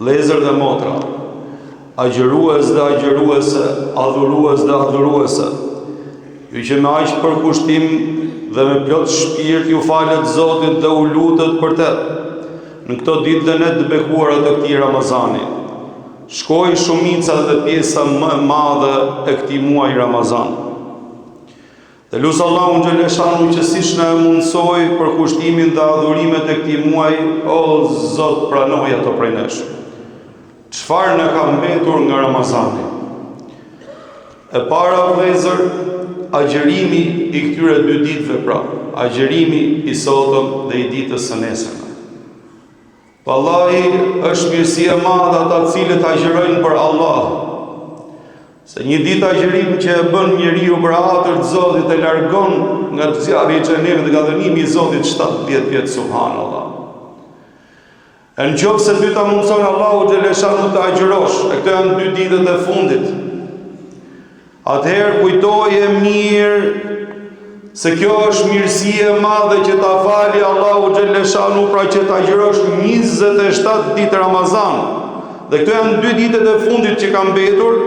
Vëllezër dhe motra, agjërues dhe agjëruese, adhurues dhe adhuruese, ju që me aq përkushtim dhe me plot shpirt ju falet Zotit dhe u lutet për të, në këto ditë dhe net të bekuara të këtij Ramazani. Shkoi shumica dhe pjesa më e madhe e këtij muaji Ramazan. Dhe lusë Allahun xhaleshanu që siç na e mundsoi për kushtimin dhe adhurimet e këtij muaji, o Zot, pranoj ato prej nesh. Çfarë na ka mbetur nga Ramazani? E para, vëllezër, agjërimi i këtyre 2 ditëve, pra, agjërimi i sotëm dhe i ditës së nesërme. Wallahi, është mirësi e madhe ata cilët agjërojnë për Allah. Se një ditë agjërim që e bën njeriu për hatër të Zotit e largon nga zjarri i xhenemit dhe nga dënimi i Zotit 70 vjet, subhanallah. E në qoftë se ty ta mundson Allahu xhaleshanu të agjërosh, e këto janë 2 ditët e fundit, atëherë kujtoje mirë se kjo është mirësi e madhe që ta fali Allahu xhaleshanu, pra që ta agjërosh 27 ditë Ramazan. Dhe këto janë 2 ditët e fundit që kanë mbetur.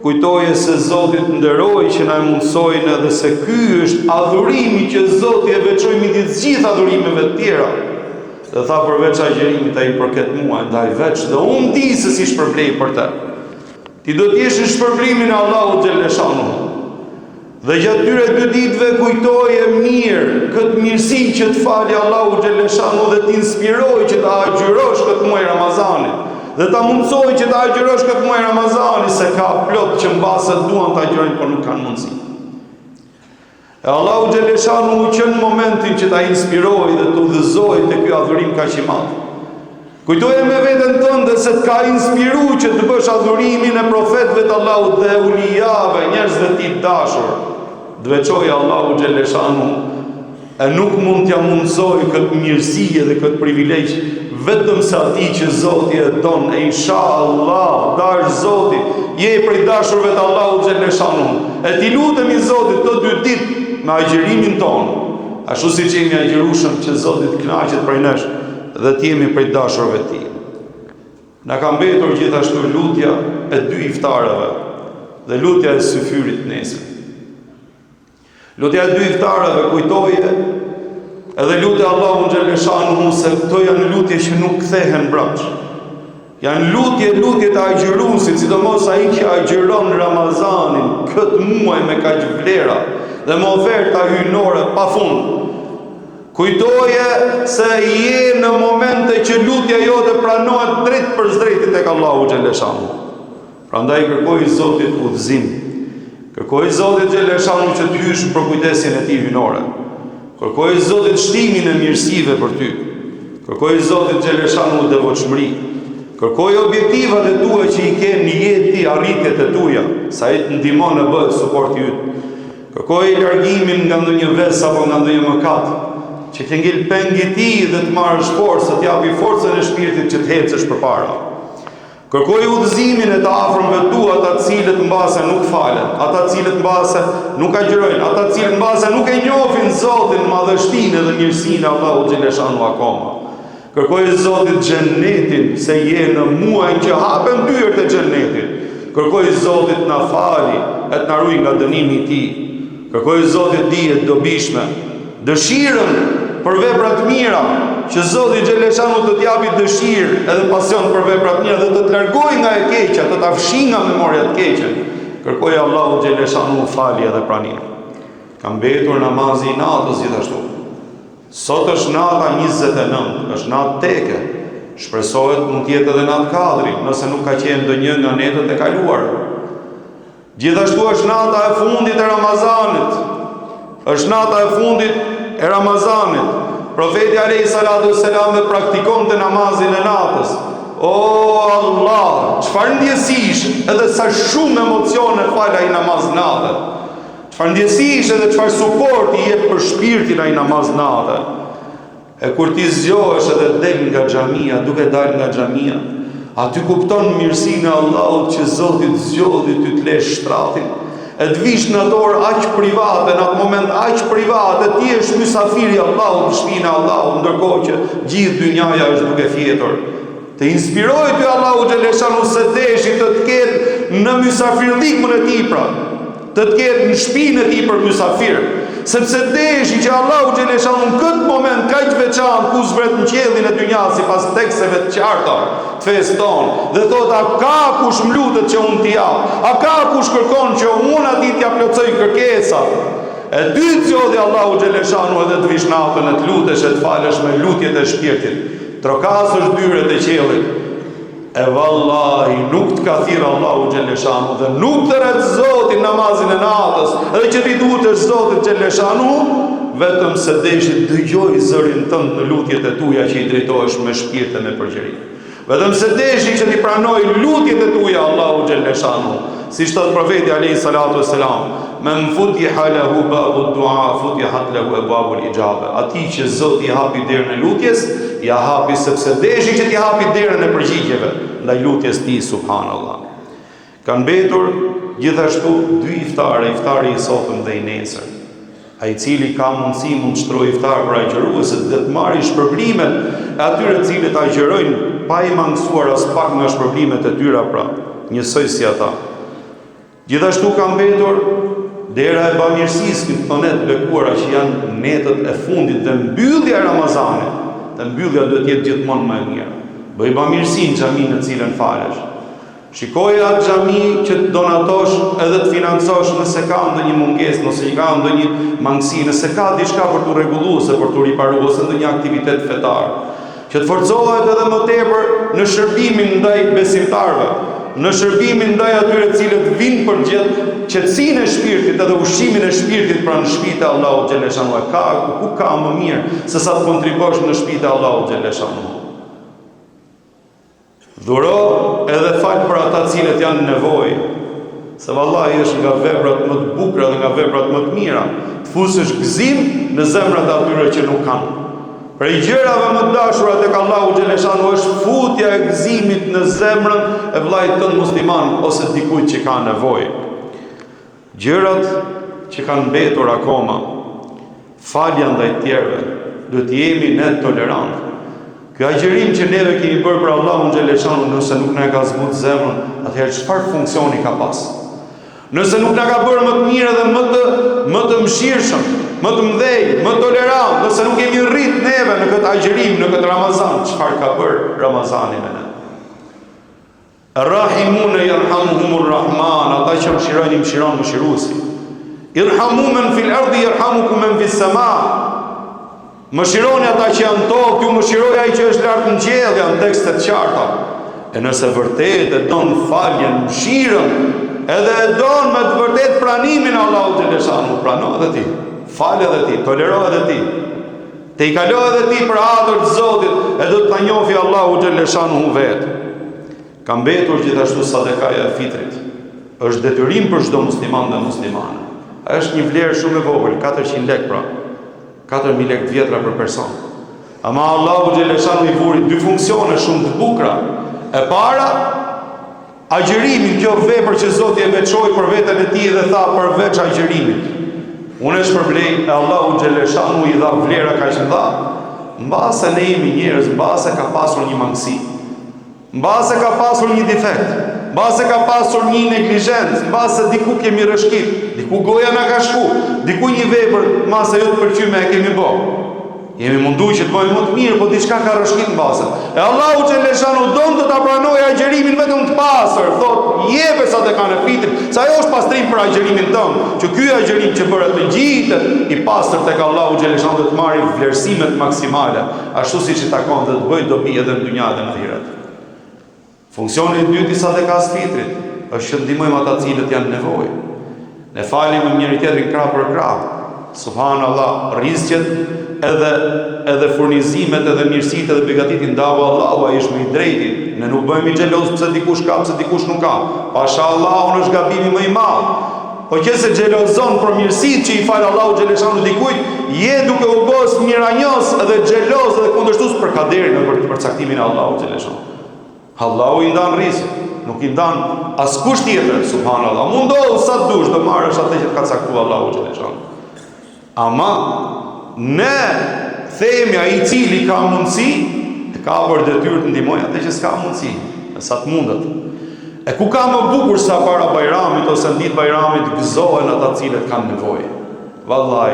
Kujtoje se Zotit nderoi që na e mundsojnë edhe se ky është adhurimi që Zoti e veçoi midis të gjithë adhurimeve të tjera. Dhe tha përveç agjërimit ai përket mua, ndaj veç dhe unë di se si shpërblej për të. Ti do të jesh në shpërblimin e Allahut xhaleshanu. Dhe gjatë këtyre 2 ditëve kujtoje mirë këtë mirësi që të fali Allahu xhaleshanu dhe t'inspiroj që ta agjërosh këtë muaj Ramazanit. Dhe ta mundsoj që ta agjërosh këtë muaj Ramazani, se ka plot që mbase duan ta agjërojnë, por nuk kanë mundësi. E Allahu xhaleshanu u qen momentin që ta inspiroj dhe të udhëzoj te ky adhurim kaq i madh. Kujtoje me veten tënde se të ka inspiruar që të bësh adhurimin e profetëve të Allahut dhe ulijave, njerëzve të tij dashur. Dveçoj Allahu xhaleshanu e nuk mund t'ja mundsoj këtë mirësi dhe këtë privilegj vetëm se ati që Zoti e don, e inshallah, dash Zoti, je prej dashurve të Allahu xhaleshanu. E ti lutemi Zotit këto 2 ditë me agjërimin ton, ashtu siç jemi agjërueshëm që Zoti të kënaqet prej nesh dhe të jemi prej dashurve të tij. Na ka mbetur gjithashtu lutja e 2 iftarëve dhe lutja e syfyrit nesër. Lutja e 2 iftarëve kujtoje edhe lutja Allahun xhaleshanu se këto janë lutje që nuk kthehen mbrapsht. Janë lutje të agjëruesit, sidomos ai që agjëron Ramazanin, këtë muaj me kaq vlera dhe me oferta hyjnore pafund. Kujtoje se je në momente që lutja jote pranohet drejt për drejt tek Allahu xhaleshanu. Prandaj kërkoj Zotit udhëzim. Kërkoj Zotit xhaleshanu që të hysh për kujdesin e tij hyjnore. Kërkoj Zotit shtimin e mirësive për ty. Kërkoj Zotit xhaleshanu devotshmëri. Kërkoj objektivat e tua që i ke në jetë ti, arritjet e tuja, sa ai të ndihmon e bëhet suporti yt. Kërkoj largimin nga ndonjë ves apo nga ndonjë mëkat, që të ngel pengi ti dhe të marrësh forcë, të japi forcën e shpirtit që të hecësh përpara. Kërkoj udhëzimin e të afërmve tua, ata cilët mbase nuk falen, ata cilët mbase nuk agjërojnë, ata cilët mbase nuk e njohin Zotin, madhështinë dhe mirësinë e Allahut xhaleshanu akoma. Kërkoj Zotit xhenetin, se je në muajin që hapen dyert e xhenetit. Kërkoj Zotit na fali, e të na ruaj nga dënimi i tij. Kërkoj Zotit dije të dobishme, dëshirën për vepra të mira, që Zoti xhaleshanu të t'japi dëshirë edhe pasion për vepra të mira dhe të të largojë nga e keqja, të ta fshijë nga memoria të keqe. Kërkoj Allahu xhaleshanu falje dhe pranim. Ka mbetur namazi i natës gjithashtu. Sot është nata 29, është natë teke. Shpresohet mund të jetë edhe natë kadri, nëse nuk ka qenë ndonjë nga netët e kaluara. Gjithashtu është nata e fundit e Ramazanit. Është nata e fundit e Ramazanit. Profeti alayhi salatu wassalam praktikonte namazin e natës. O Allah, çfarë ndjesish edhe sa shumë emocione fal ai namaz natë. Çfarë ndjesish edhe çfarë suporti jep për shpirtin ai namaz natë. E kur ti zgjohesh edhe del nga xhamia, duke dalë nga xhamia, aty kupton mirësinë e Allahut që Zoti të zgjodhi ty të lesh shtratin. E të vish në atë orë aq private, në atë moment aq private, ti je mysafiri i Allahut, në shtëpinë e Allahut, ndërkohë që gjithë dynjaja është duke fjetur. Të inspiroj ty Allahu xhaleshanu se deshi të ketë në mysafirlikun e tij pra, të ketë në shtëpinë e tij për mysafir, sepse deshi që Allahu xhaleshanu në këtë moment kaq veçantë ku zbret në qiellin e dynjas sipas teksteve të qarta të fesë tonë, dhe thot a ka kush më lutet që unë t'i jap, a ka kush kërkon që unë atij t'ia plotësoj kërkesat. E dytë zgjodhi Allahu xhaleshanu edhe të vish natën e të lutesh e të falesh me lutjet e shpirtit, trokasësh dyret e qiellit. E vallahi nuk të ka thirë Allahu xhaleshanu dhe nuk të ret Zotin namazin e natës, edhe që ti lutesh Zotit xhaleshanu, vetëm se deshi dëgjoj zërin tënd në lutjet e tuaja që i drejtohesh me shpirt e me përgjëri. Vetëm se deshi që ti pranoj lutjet e tuaja Allahu xhaleshanu, si thot profeti alayhi salatu wassalam, men futiha lahu babu du'a futihat lahu babu al-ijaba. Ati që Zoti hapi derën e lutjes, ja hapi sepse deshi që ti hapi derën e përgjigjeve ndaj lutjes ti, subhanallah. Kanë mbetur gjithashtu dy iftare, iftari i sotëm dhe i nesër. Ai i cili ka mundësi mund të shtrojë iftar për agjëruesit dhe të marrë shpërblimet e atyre të cilët agjërojnë pa i mangësuar as pak nga shpërblimet e tyre pra, njësoj si ata. Gjithashtu ka mbetur dera e bamirësisë, këto net bekuara që janë netët e fundit dhe mbyllja e Ramazanit. Dhe mbyllja duhet të jetë gjithmonë më e mirë. Bëj bamirësi në xhaminë në cilën falesh. Shikoje atë xhami që të donatosh edhe të financosh nëse ka ndonjë mungesë, nëse ka ndonjë mangësi, nëse ka diçka për të rregulluar ose për të riparuar ose ndonjë aktivitet fetar. Që të forcohet edhe më tepër në shërbimin ndaj besimtarëve, në shërbimin ndaj atyre të cilët vinë për gjithë qetësinë e shpirtit edhe ushqimin e shpirtit pra në shtëpitë e Allahut xhaleshanu. Ku ka më mirë se sa të kontribosh në shtëpitë e Allahut xhaleshanu. Dhuro edhe fal për ata cilët janë në nevojë, se vallahi është nga veprat më të bukura dhe nga veprat më të mira të fusësh gëzim në zemrat e atyre që nuk kanë. Prej gjërave më të dashura tek Allahu xhaleshanu është futja e gëzimit në zemrën e vllajt tënd musliman ose dikujt që ka nevojë. Gjërat që kanë mbetur akoma, falja ndaj të tjerëve, duhet të jemi ne tolerantë. Ky agjërim që neve kemi bërë për Allahun xhaleshanu, nëse nuk na ka zbut zemrën, atëherë çfarë funksioni ka pas? Nëse nuk na ka bërë më të mirë dhe më të mëshirshëm, më të mëdhej, më tolerant, nëse nuk kemi rrit neve në këtë agjërim, në këtë Ramazan, çfarë ka bërë Ramazani me ne? Rahimun yarhamuhumur rahman, ata që mëshirojnë mëshiron mëshiruesi. Irhamu men fil ardi yarhamukum men fis sama. Mëshironi ata që janë tokë, ju mëshiroj ai që është lart në qiell, janë tekste të qarta. E nëse vërtet e don faljen, mëshirën, edhe e don me të vërtet pranimin e Allahut xhaleshanu, prano edhe ti, fal edhe ti, tolero edhe ti. Te i kalo edhe ti për hatër të Zotit, e do të ta njohë Allahu xhaleshanu vetë. Ka mbetur gjithashtu sadakaja e fitrit. Është detyrim për çdo musliman dhe muslimane. Është një vlerë shumë e vogël, 400 lekë pra. 4.000 lekë vjetra për person. Ama Allahu xhaleshanu i vuri dy funksione shumë të bukura. E para, agjërimi, kjo vepër që Zoti e veçoi për veten e tij dhe tha përveç agjërimit. Unë e shpërblej e Allahu xhaleshanu i dha vlera kaq të dha, mbase ne jemi njerëz, mbase ka pasur një mangësi, mbase ka pasur një defekt, mbase ka pasur një neglizhencë, mbase diku kemi rëshkit, diku goja na ka shku, diku një vepër mase jo të pëlqyme e kemi bë. Jemi mundu që të bëjmë më të mirë, po diçka ka rëshkit në base. E Allahu xhaleshanu don të ta pranojë agjërimin vetëm të pastër, thot jepe sa të kanë fitrit, sa ajo është pastrim për agjërimin tënd, që ky agjërim që bëret të ngjitet i pastër tek Allahu xhaleshanu do të marrë vlerësimet maksimale, ashtu siç i takon dhe të bëjë dobi edhe në dynjë dhe në ahiret. Funksioni i dytë i sadakas fitrit është që ndihmojmë ata cilët janë në nevojë. Ne falim me njëri tjetrin krah për krah. Subhanallah, rizqet edhe furnizimet edhe mirësitë edhe begatitin ndau Allahu, ai është më i drejti. Ne nuk bëhemi xheloz pse dikush ka, pse dikush nuk ka. Pashallahu, unë është gabimi më i madh. Po që se xhelozon për mirësitë që i fal Allahu xhaleshanu dikujt, je duke u bërë miranjos edhe xheloz edhe kundërshtues për kaderin e për përcaktimin e Allahu xhaleshanu. Allahu i ndan rizq, nuk i ndan askush tjetër, subhanallahu. Mundohu sa të dush, do marrësh atë që të ka caktuar Allahu xhaleshanu. Ama ne themi ai i cili ka mundësi, ka për detyrë të ndihmoj atë që s'ka mundësi, sa të mundet. E ku ka më bukur sa para Bajramit ose në ditë Bajramit gëzohen ata cilët kanë nevojë. Vallai,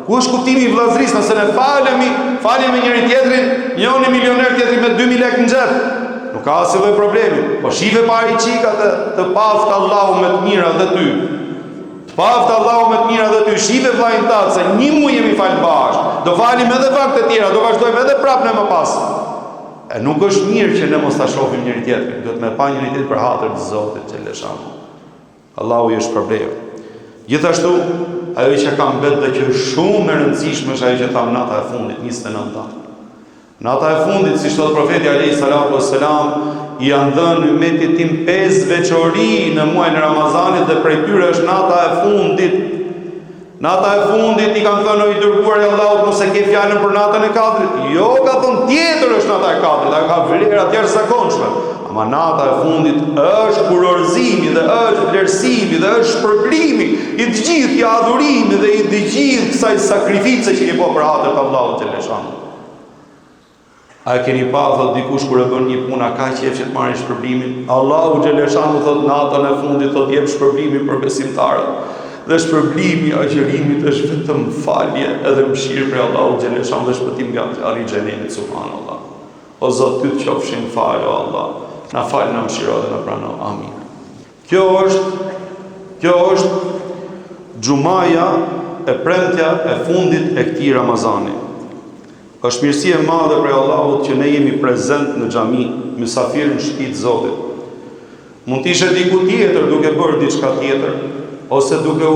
ku është kuptimi i vllazërisë nëse ne falemi njëri tjetrin, njëri milioner tjetri me 2000 lekë në xhep. Nuk ka asnjë lloj problemi. Po shife pari çikat të paft Allahu me të mira dhe ty. Të paft Allahu me të mira dhe ty. Shife vllajin tat se një muaj jemi fal bashkë. Do falim edhe vakte të tjera, do vazhdojmë edhe prapë më pas. E nuk është mirë që ne mos ta shohim njëri tjetrin. Duhet me pa njëri tjetrin për hatër të Zotit xheleshanu. Allahu i është problem. Gjithashtu, ajo që kam betë dhe që shumë e rëndësishme është ajo që thamë nata e fundit, 29. Nata e fundit, si shtot profeti alayhi salatu wassalam, i janë dhënë ummetit tim 5 veçori në muajin e Ramazanit dhe prej tyre është nata e fundit. Nata e fundit i kanë thënë i dërguar i Allahut nëse ke fjalën për natën e 4. Jo, ka thënë tjetër është nata e 4, ajo ka vlera të jashtëzakonshme. Ama nata e fundit është kurorëzimi dhe është vlerësimi dhe është shpërblimi i të gjithë i adhurimi dhe i të gjithë kësaj sakrifice që i po për hatër të Allahut xheleshanu. A e keni pa, thot dikush kur e bën një puna ka qef që të marrë shpërblimin? Allahu xheleshanu thot natën e fundit thot jep shpërblimin për besimtarët. Dhe shpërblimi agjërimit është vetëm falje edhe mëshirë për Allahu xheleshanu dhe shpëtim nga arri xhenemit subhanallahu. O Zot, ty të qofshin falë, o Allah. Na falë, na mëshiro dhe na prano. Amin. Kjo është xhumaja e premtja e fundit e këtij Ramazani. Është mirësi e madhe për Allahut që ne jemi prezent në xhami, mysafir në shtëpitë e Zotit. Mund të ishe diku tjetër duke bërë diçka tjetër, ose duke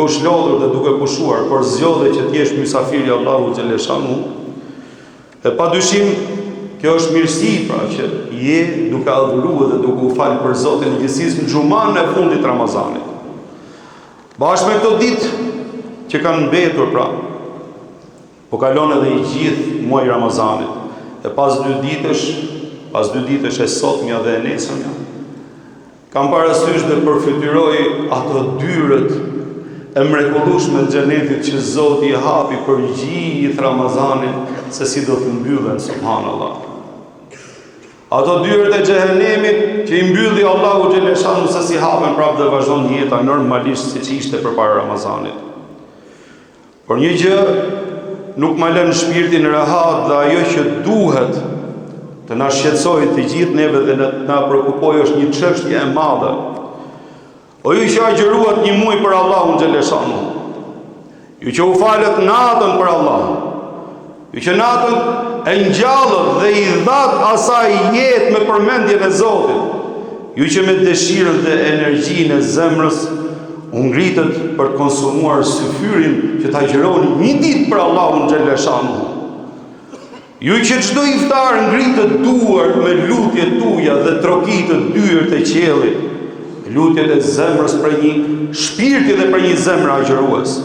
u shlodhur dhe duke pushuar, por zgjodhe që të jesh mysafir i Allahut xheleshanu. E padyshim kjo është mirësi pra që je duke adhuruar dhe duke u falë për Zotin në gjithësisë në xhuman e fundit Ramazanit. Bashkë me këto ditë që kanë mbetur pra, po kalon edhe i gjithë muaji i Ramazanit. E pas 2 ditësh e sotmja dhe e nesërmja, kam parasysh dhe përfytyroj ato dyrët e mrekullueshme të xhenetit që Zoti i hapi për gjithë Ramazanin, se si do të mbyllen subhanallah. Ato dyrët e xhehenemit që i mbylli Allahu xheleshanu se si hapen prapë dhe vazhdon jeta normalisht siç ishte përpara Ramazanit. Por një gjë nuk ma lën shpirtin rehat dhe ajo që duhet të na shqetësojë të gjithë neve dhe na shqetësojë është një çështje e madhe. O ju që agjëruat një muaj për Allahun xheleshanu, ju që u falët natën për Allah, ju që natën e ngjallët dhe i dhat asaj jetë me përmendjen e Zotit, ju që me dëshirën dhe energjinë e zemrës u ngritët për të konsumuar syfyrin që ta agjëroni një ditë për Allahun xheleshanu. Ju që çdo iftar ngritët duart me lutjet tuaja dhe trokitët dyert e qiellit, lutjet e zemrës për një shpirti dhe për një zemrë agjërues.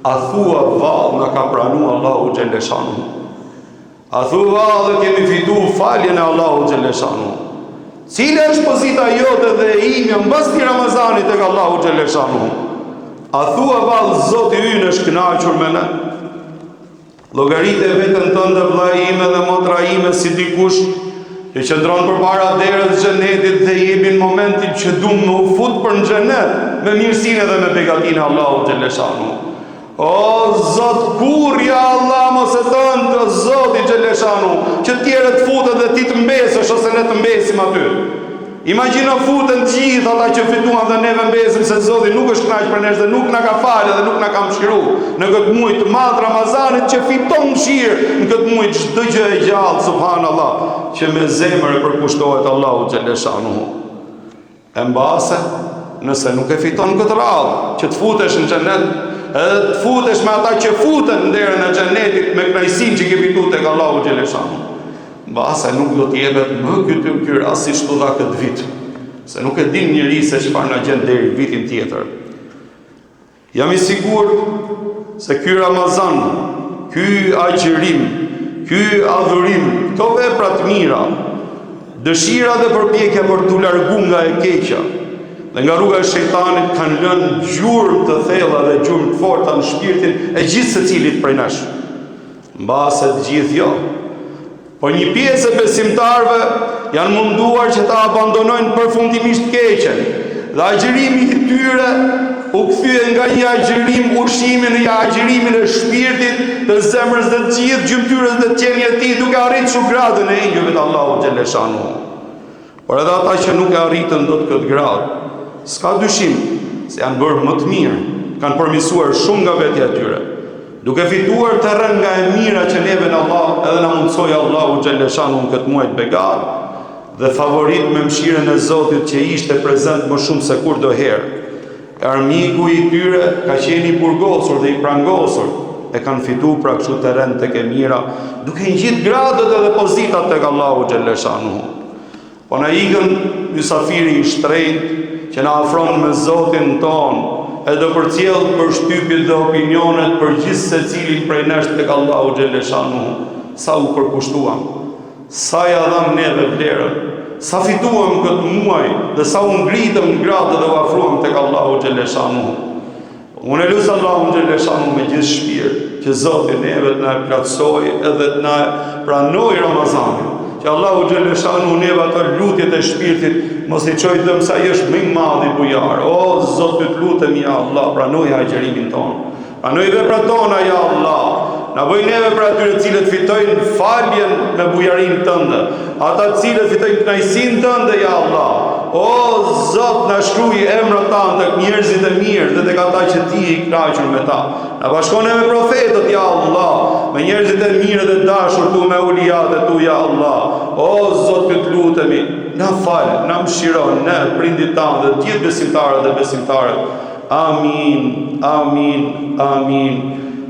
A thua vallë na ka pranuar Allahu xheleshanu. A thua vallë kemi fituar faljen e Allahu xheleshanu. Cila është pozita jote dhe ime mbas këtij Ramazanit tek Allahu xheleshanu? A thua vallë Zoti ynë është kënaqur me ne? Llogaritë veten tënde vllai ime dhe motra ime si dikush që qëndron përpara derës së xhenetit dhe jepin momentin që duam të u fut për në xhenet me mirësinë dhe me begatinë e Allahut xheleshanu. O Zot, kur ja Allah mos e thënë të Zoti xheleshanu që tjerët futen dhe ti të mbesësh ose ne të mbesim aty. Imagjino futen gjithë ata që fituan dhe neve mbesim se Zoti nuk është kënaq për ne dhe nuk na ka falë dhe nuk na ka mëshiruar në këtë muaj të madh Ramazanit që fiton mëshirë në këtë muaj çdo gjë e gjallë subhanallahu që me zemër e përkushtohet Allahu xheleshanu. E mbase nëse nuk e fiton këtë radhë që të futesh në xhenet, edhe të futesh me ata që futen në derën e xhenetit me kënaqësinë që ke fituar tek Allahu xheleshanu. Mbase nuk do të jepet më ky rast si shtu dha këtë vit, se nuk e din njëri se çfarë na gjen deri vitin tjetër. Jam i sigurt se ky Ramazan, ky agjërim, ky adhurim, këto vepra të mira, dëshira dhe përpjekja për t'u larguar nga e keqja dhe nga rruga e shejtanit kanë lënë gjurmë të thella dhe gjurmë të forta në shpirtin e gjithë secilit prej nesh. Mbase të gjithë jo. Po një pjesë e besimtarve janë munduar që ta abandonojnë përfundimisht keqen, dhe agjërimi i tyre u kthye nga një agjërim ushqimi në një agjërimin e shpirtit, të zemrës dhe të gjithë gjymtyrës dhe të qenjes të tij, duke arritur shumë gradën e engjëve të Allahut xhaleshanu. Por edhe ata që nuk e arritën dot këtë gradë, s'ka dyshim se janë bërë më të mirë, kanë përmirësuar shumë nga vetja e tyre, duke fituar terren nga e mira që neve në Allah edhe na mundsoi Allahu xhaleshanu në këtë muaj të begat, dhe favorit me mëshirën e Zotit që ishte prezent më shumë se kurdoherë. Armiku i tyre ka qenë i burgosur dhe i prangosur, e kanë fituar pra kështu terren tek e mira, duke ngjitur gradat edhe pozitat tek Allahu xhaleshanu. Po na ikën mysafiri i shtrenjtë që na afron me Zotin ton, e do përcjell përshtypjet dhe opinionet për gjithë secilin prej nesh tek Allahu xhaleshanu. Sa u përkushtuam, sa ja dham neve vlerën, sa fituam këtë muaj dhe sa u ngritëm në gradë dhe u afruam tek Allahu xhaleshanu. Unë e lusë Allahu xhaleshanu me gjithë shpirt që Zoti neve të na plotësoj edhe të na pranoj Ramazanin, që Allahu xhaleshanu neve ato lutjet e shpirtit mos i çoj dëm sa i është më i madh i bujar. O Zot, të lutem ja Allah, pranoj agjërimin ton, pranoj veprat tona ja Allah. Na bëj neve për atyre cilët fitojnë faljen me bujarinë tënde, ata cilët fitojnë kënaqësinë tënde ja Allah. O Zot, na shkruaj emrat tanë tek njerëzit e mirë dhe tek ata që ti je i kënaqur me ta. Na bashkone me profetët ja Allah, me njerëzit e mirë dhe dashur tu me uliat e tu ja Allah. O Zot, të lutemi, na fal, na mëshiro ne prindit tanë dhe të gjithë besimtarët dhe besimtarët. Amin, amin, amin.